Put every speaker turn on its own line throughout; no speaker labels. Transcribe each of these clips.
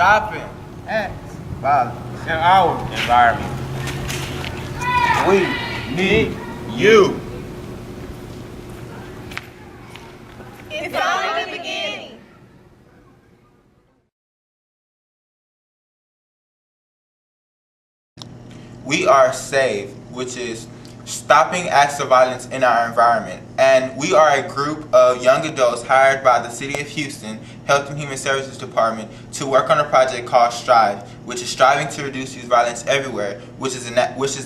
stopping acts violence in our environment. We need you.
It's only the beginning.
We are SAVE, which is Stopping Acts of Violence in Our Environment. And we are a group of young adults hired by the City of Houston Health and Human Services Department to work on a project called STRIVE, which is Striving to Reduce Youth Violence Everywhere, which is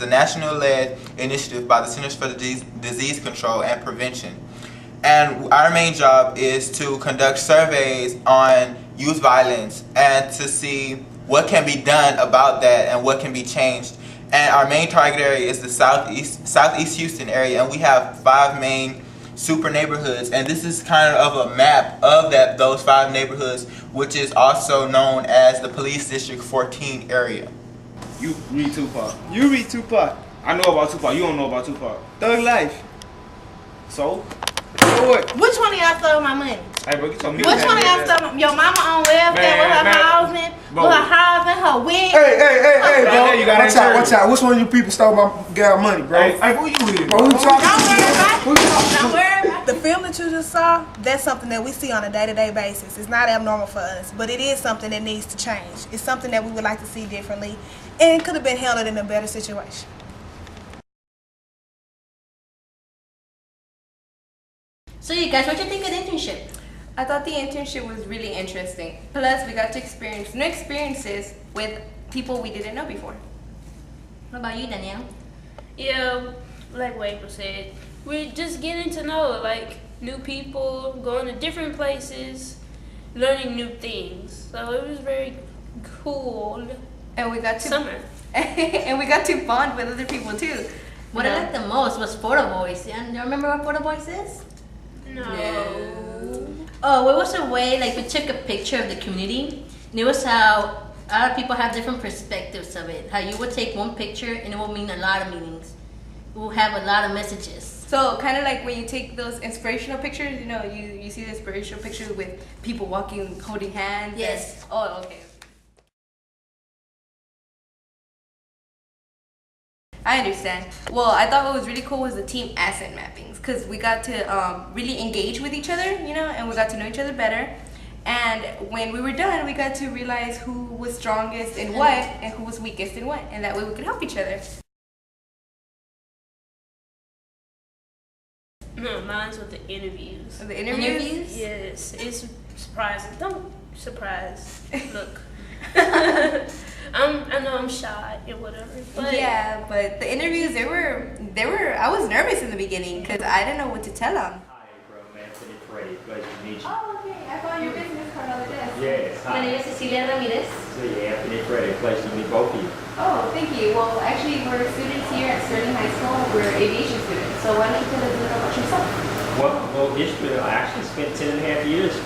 a national-led initiative by the Centers for Disease Control and Prevention. And our main job is to conduct surveys on youth violence and to see what can be done about that and what can be changed. And our main target area is the Southeast Houston area, and we have 5 main super neighborhoods. And this is kind of a map of those 5 neighborhoods, which is also known as the Police District 14 area.
You read Tupac. You read Tupac. I know about Tupac. You don't know about Tupac. Thug Life. So what?
Which one of y'all stole my money?
Hey, bro, get your
Which one of y'all stole your mama on welfare with her housing, her wig?
Hey, bro.
Hey,
Watch out. Which one of you people stole my gal money, bro?
Hey, who you with?
Bro, who talking
Don't worry about it.
The film that you just saw, that's something that we see on a day-to-day basis. It's not abnormal for us, but it is something that needs to change. It's something that we would like to see differently, and it could have been handled in a better situation.
So you guys, what do you think of the internship?
I thought the internship was really interesting. Plus, we got to experience new experiences with people we didn't know before.
What about you, Danielle?
Yeah, like Waco said, we're just getting to know like new people, going to different places, learning new things. So it was very cool.
And we got to
summer.
And we got to bond with other people too.
What I liked the most was Photo Boys. Do you remember what Photo Boys is?
No.
Oh, it was a way, like, we took a picture of the community, and it was how a lot of people have different perspectives of it. How you would take one picture, and it will mean a lot of meanings. It will have a lot of messages.
So, kind of like when you take those inspirational pictures, you know, you see the inspirational pictures with people walking, holding hands.
Yes.
Oh, okay. I understand. Well, I thought what was really cool was the team asset mappings, because we got to really engage with each other, you know, and we got to know each other better. And when we were done, we got to realize who was strongest in what and who was weakest in what, and that way we could help each other.
No, mine's with the interviews.
The interviews?
Yes, it's surprising. Don't surprise. Look. I know I'm shy and whatever, but
yeah, but the interviews, they were. I was nervous in the beginning because I didn't know what to tell them.
Hi, bro, Anthony Freddie. Pleasure to meet you.
Oh, okay. I found your business card on the desk.
Yes,
My
hi.
name is Cecilia Ramirez.
So, yeah, Anthony Freddie. Pleasure to meet both of you.
Oh, thank you. Well, actually, we're students here at Sterling High School. We're aviation students. So why don't you tell us a little about yourself?
Well, a little history. I actually spent 10 and a half years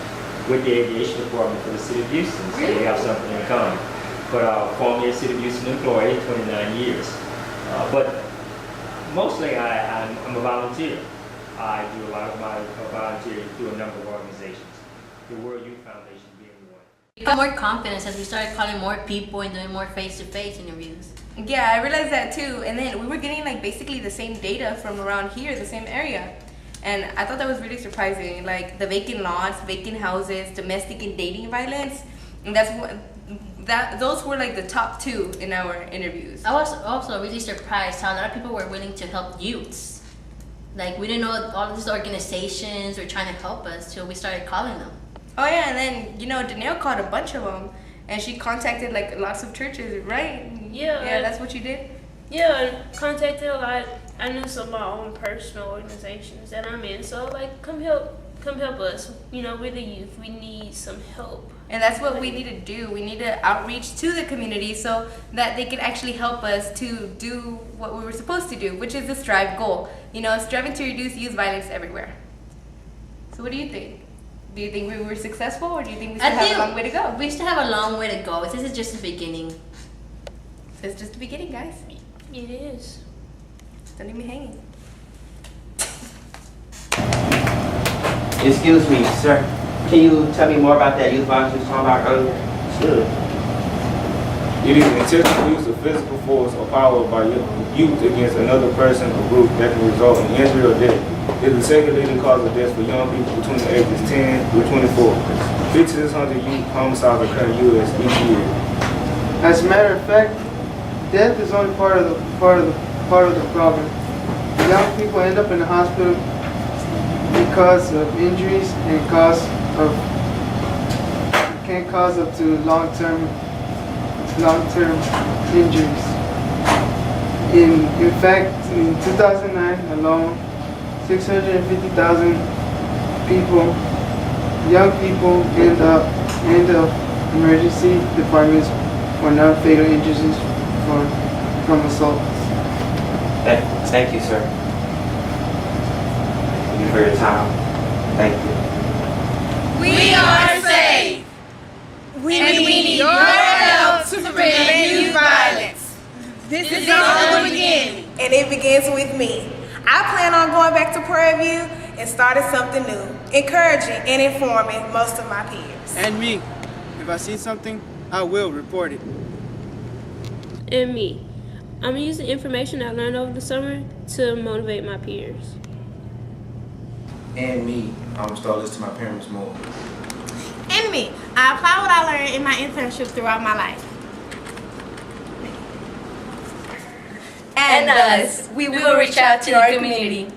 with the aviation department for the city of Houston, so we have something in common. But formerly a City of Houston employee, 29 years. But mostly I'm a volunteer. I do a lot of my volunteering through a number of organizations. The World Youth Foundation being one.
We got more confidence as we started calling more people and doing more face-to-face interviews.
Yeah, I realized that too. And then we were getting like basically the same data from around here, the same area. And I thought that was really surprising. Like the vacant lots, vacant houses, domestic and dating violence. And those were like the top 2 in our interviews.
I was also really surprised how a lot of people were willing to help youths. Like, we didn't know all these organizations were trying to help us till we started calling them.
Oh yeah, and then, you know, Danielle called a bunch of them. And she contacted like lots of churches, right?
Yeah.
Yeah, that's what you did?
Yeah, I contacted a lot. I knew some of my own personal organizations that I'm in. So like, come help us. You know, we're the youth. We need some help.
And that's what we need to do. We need to outreach to the community so that they can actually help us to do what we were supposed to do, which is the STRIVE goal. You know, striving to reduce youth violence everywhere. So what do you think? Do you think we were successful, or do you think we still have a long way to go?
We still have a long way to go. This is just the beginning.
So it's just the beginning, guys.
It is.
Don't leave me hanging.
Excuse me, sir. Can you tell me more about that youth violence you were talking about earlier?
Sure.
It is intentional use of physical force or power by youth against another person or group that can result in injury or death. It is the second leading cause of death for young people between the ages 10 through 24. 1,500 youth homicides occur in the U.S. each year.
As a matter of fact, death is only part of the problem. Young people end up in the hospital because of injuries and can cause up to long-term injuries. In fact, in 2009 alone, 650,000 people, young people, end up emergency departments for non-fatal injuries from assaults.
Thank you, sir. Thank you for your time. Thank you.
We are safe. We need your help to prevent youth violence. This is only the beginning.
And it begins with me. I plan on going back to Prairie View and starting something new, encouraging and informing most of my peers.
And me. If I see something, I will report it.
And me. I'm using information I learned over the summer to motivate my peers.
And me, I'm gonna start listening to my parents more.
And me. I apply what I learned in my internship throughout my life.
And us, we will reach out to our community.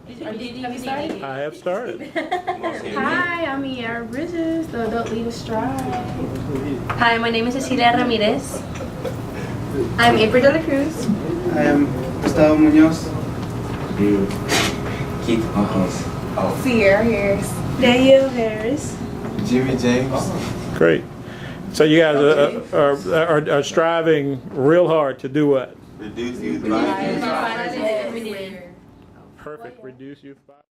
Have you started?
I have started.
Hi, I'm Yara Bridges, the Adult Leader Strive.
Hi, my name is Cecilia Ramirez. I'm April de la Cruz.
I am Gustavo Munoz.
Keith Hawkins.
Sierra Harris.
Danielle Harris.
Jimmy James.
Great. So you guys are striving real hard to do what?
Reduce youth violence.
Perfect. Reduce youth violence.